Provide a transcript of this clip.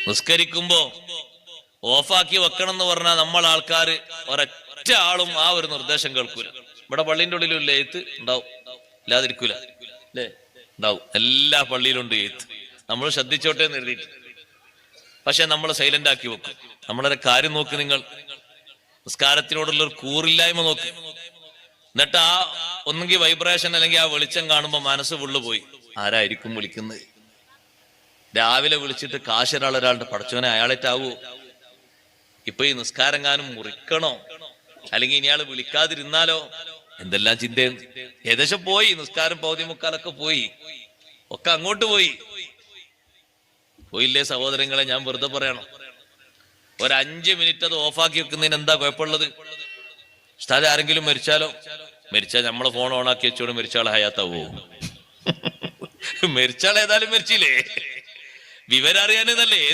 നിസ്കരിക്കുമ്പോ ഓഫാക്കി വെക്കണം എന്ന് പറഞ്ഞാൽ നമ്മൾ ആൾക്കാർ ഒരൊറ്റ ആളും ആ ഒരു നിർദ്ദേശം കേൾക്കൂല. ഇവിടെ പള്ളിന്റെ ഉള്ളിലും ഇല്ല എഴുത്ത് ഉണ്ടാവും, ഇല്ലാതിരിക്കൂല അല്ലേ? ഉണ്ടാവും, എല്ലാ പള്ളിയിലുണ്ട് എഴുത്ത്. നമ്മൾ ശ്രദ്ധിച്ചോട്ടെ എന്ന് എഴുതിയിട്ട്, പക്ഷെ നമ്മൾ സൈലന്റ് ആക്കി വെക്കും. നമ്മളൊരു കാര്യം നോക്ക്, നിങ്ങൾ നിസ്കാരത്തിനോടുള്ള ഒരു കൂറില്ലായ്മ നോക്ക്. എന്നിട്ട് ആ ഒന്നെങ്കിൽ വൈബ്രേഷൻ അല്ലെങ്കിൽ ആ വെളിച്ചം കാണുമ്പോ മനസ്സ് ഫുള്ള് പോയി. ആരായിരിക്കും വിളിക്കുന്നത്? രാവിലെ വിളിച്ചിട്ട് കാശൊരാളൊരാളുടെ പടച്ചോനെ അയാളേറ്റാവോ? ഇപ്പൊ ഈ നിസ്കാരങ്ങാനും മുറിക്കണോ, അല്ലെങ്കിൽ ഇനിയാള് വിളിക്കാതിരുന്നാലോ? എന്തെല്ലാം ചിന്തയും. ഏകദേശം പോയി, നിസ്കാരം പൗതി മുക്കാലൊക്കെ പോയി, ഒക്കെ അങ്ങോട്ട് പോയില്ലേ സഹോദരങ്ങളെ? ഞാൻ വെറുതെ പറയണം, ഒരു 5 മിനിറ്റ് അത് ഓഫാക്കി വെക്കുന്നതിന് എന്താ കുഴപ്പമുള്ളത്? ഉസ്താദ് ആരെങ്കിലും മരിച്ചാലോ? മരിച്ചാൽ നമ്മളെ ഫോൺ ഓണാക്കി വെച്ചോട് മരിച്ചാൾ ഹയാത്താവോ? മരിച്ചാൾ ഏതായാലും മരിച്ചില്ലേ, വിവരം അറിയാനേന്നല്ലേ.